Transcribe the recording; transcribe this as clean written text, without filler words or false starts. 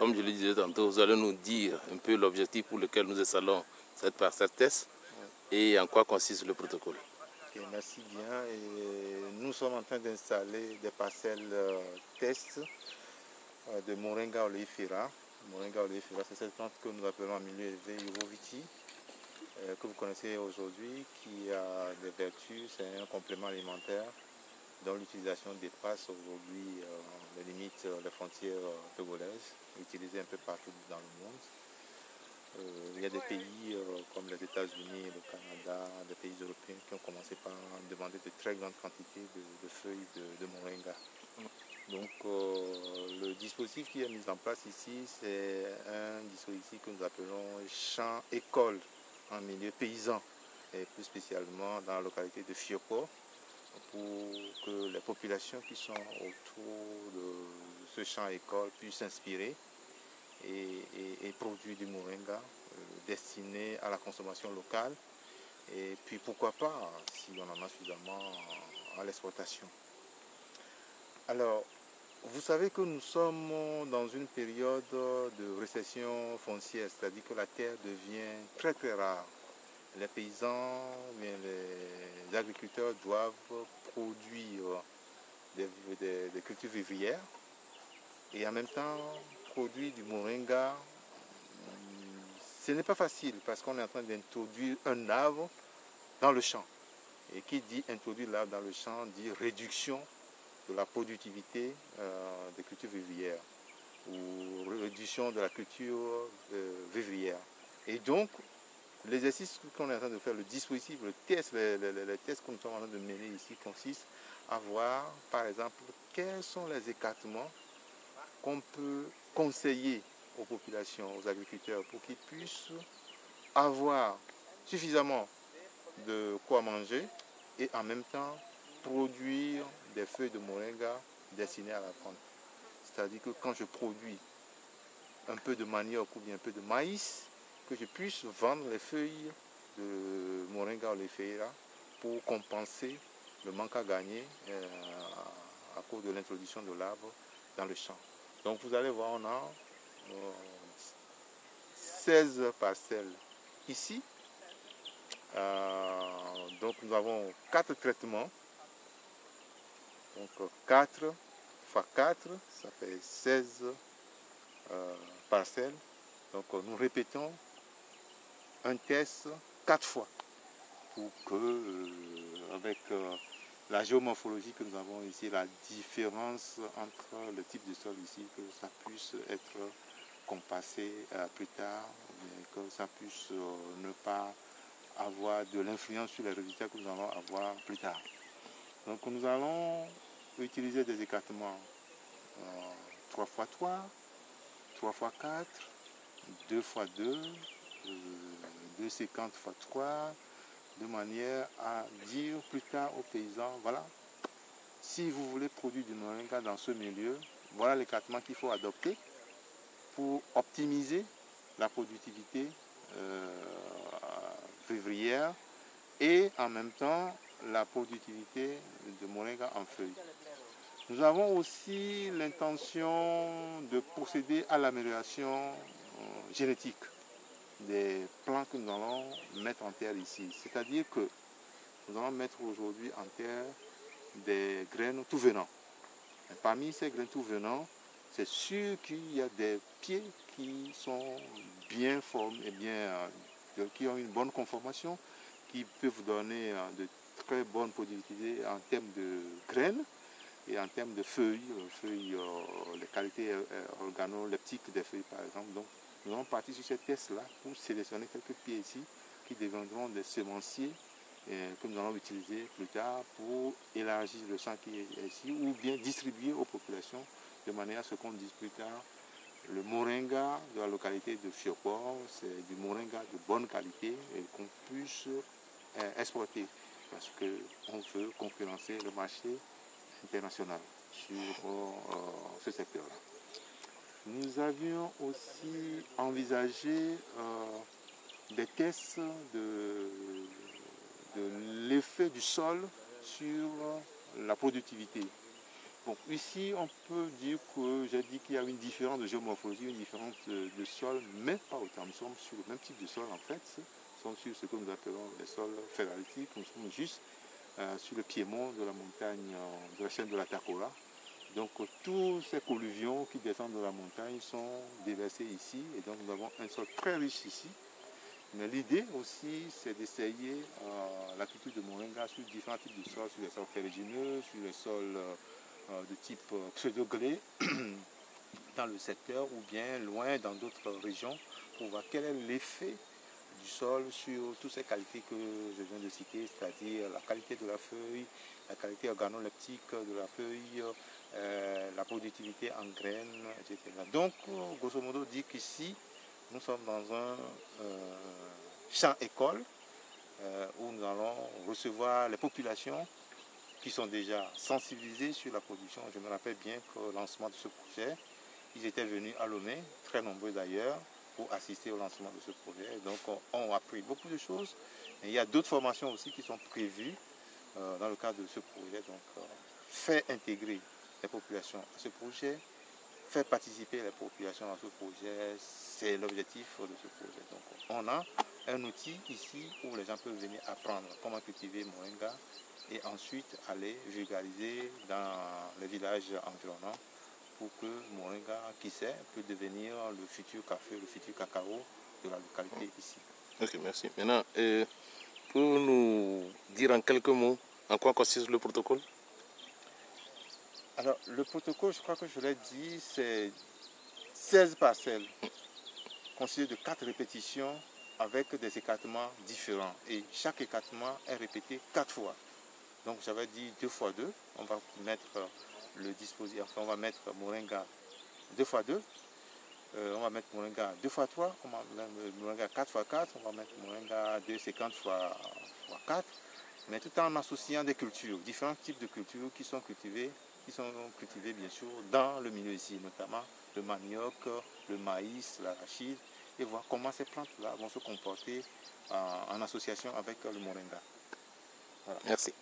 Comme je le disais tantôt, vous allez nous dire un peu l'objectif pour lequel nous installons cette parcelle test et en quoi consiste le protocole. Okay, merci bien. Et nous sommes en train d'installer des parcelles test de Moringa oleifera. Moringa oleifera, c'est cette plante que nous appelons en milieu élevé Uroviti, que vous connaissez aujourd'hui, qui a des vertus, c'est un complément alimentaire dont l'utilisation dépasse aujourd'hui les limites, les frontières togolaises, utilisée un peu partout dans le monde. Il y a des pays comme les États-Unis, le Canada, des pays européens qui ont commencé par demander de très grandes quantités de feuilles de moringa. Donc le dispositif qui est mis en place ici, c'est un dispositif que nous appelons champ-école en milieu paysan, et plus spécialement dans la localité de Fioko, pour que les populations qui sont autour de ce champ-école puissent s'inspirer et produire du moringa destiné à la consommation locale, et puis pourquoi pas, si on en a suffisamment, à l'exportation. Alors, vous savez que nous sommes dans une période de récession foncière, c'est-à-dire que la terre devient très très rare. Les paysans, les agriculteurs doivent produire des cultures vivrières et en même temps produire du moringa. Ce n'est pas facile parce qu'on est en train d'introduire un arbre dans le champ. Et qui dit introduire l'arbre dans le champ dit réduction de la productivité des cultures vivrières ou réduction de la culture vivrière. Et donc, l'exercice qu'on est en train de faire, le dispositif, le test, les tests que nous sommes en train de mener ici consiste à voir, par exemple, quels sont les écartements qu'on peut conseiller aux populations, aux agriculteurs, pour qu'ils puissent avoir suffisamment de quoi manger et en même temps produire des feuilles de moringa destinées à la vente. C'est-à-dire que quand je produis un peu de manioc ou bien un peu de maïs, que je puisse vendre les feuilles de moringa oleifera pour compenser le manque à gagner à cause de l'introduction de l'arbre dans le champ. Donc vous allez voir, on a 16 parcelles ici. Donc nous avons 4 traitements. Donc 4 x 4, ça fait 16 parcelles. Donc nous répétons un test 4 fois pour que, avec la géomorphologie que nous avons ici, la différence entre le type de sol ici, que ça puisse être compassé plus tard, que ça puisse ne pas avoir de l'influence sur les résultats que nous allons avoir plus tard. Donc nous allons utiliser des écartements 3 x 3, 3 x 4, 2 x 2, 2,50 x 3, de manière à dire plus tard aux paysans, voilà, si vous voulez produire du moringa dans ce milieu, voilà l'écartement qu'il faut adopter pour optimiser la productivité vivrière et en même temps la productivité de moringa en feuilles. Nous avons aussi l'intention de procéder à l'amélioration génétique des plants que nous allons mettre en terre ici. C'est-à-dire que nous allons mettre aujourd'hui en terre des graines tout venant. Et parmi ces graines tout venant, c'est sûr qu'il y a des pieds qui sont bien formés et qui ont une bonne conformation, qui peuvent donner de très bonnes productivités en termes de graines et en termes de feuilles, les qualités organoleptiques des feuilles par exemple. Donc nous allons partir sur ces tests-là pour sélectionner quelques pieds ici qui deviendront des semenciers que nous allons utiliser plus tard pour élargir le champ qui est ici ou bien distribuer aux populations de manière à ce qu'on dise plus tard le moringa de la localité de Fiokor, c'est du moringa de bonne qualité et qu'on puisse exporter parce qu'on veut concurrencer le marché international sur ce secteur-là. Nous avions aussi envisagé des tests de l'effet du sol sur la productivité. Bon, ici, on peut dire que j'ai dit qu'il y a une différence de géomorphologie, une différence de sol, mais pas autant. Nous sommes sur le même type de sol en fait. Nous sommes sur ce que nous appelons les sols ferritiques. Nous sommes juste sur le piémont de la montagne, de la chaîne de la Takora. Donc tous ces colluvions qui descendent de la montagne sont déversés ici. Et donc nous avons un sol très riche ici. Mais l'idée aussi, c'est d'essayer la culture de moringa sur différents types de sols, sur les sols ferrugineux, sur les sols de type pseudo-grès dans le secteur ou bien loin dans d'autres régions pour voir quel est l'effet du sol sur toutes ces qualités que je viens de citer, c'est-à-dire la qualité de la feuille, la qualité organoleptique de la feuille, la productivité en graines, etc. Donc, grosso modo, dit qu'ici, nous sommes dans un champ-école où nous allons recevoir les populations qui sont déjà sensibilisées sur la production. Je me rappelle bien qu'au lancement de ce projet, ils étaient venus à Lomé, très nombreux d'ailleurs, pour assister au lancement de ce projet. Donc on a appris beaucoup de choses. Et il y a d'autres formations aussi qui sont prévues dans le cadre de ce projet. Donc faire intégrer les populations à ce projet, faire participer les populations à ce projet, c'est l'objectif de ce projet. Donc on a un outil ici où les gens peuvent venir apprendre comment cultiver moringa et ensuite aller vulgariser dans les villages environnants pour que moringa, qui sait, peut devenir le futur café, le futur cacao de la localité ici. Ok, merci. Maintenant, pour nous dire en quelques mots en quoi consiste le protocole? Alors, le protocole, je crois que je l'ai dit, c'est 16 parcelles constituées de 4 répétitions avec des écartements différents. Et chaque écartement est répété 4 fois. Donc, j'avais dit 2 x 2. On va mettre le dispositif, enfin, on va mettre moringa 2 x 2. On va mettre moringa 2 x 3, on va mettre moringa 4 x 4, on va mettre moringa 2,50 x 4, mais tout en associant des cultures, différents types de cultures qui sont cultivées bien sûr dans le milieu ici, notamment le manioc, le maïs, l'arachide, et voir comment ces plantes-là vont se comporter en association avec le moringa. Voilà. Merci.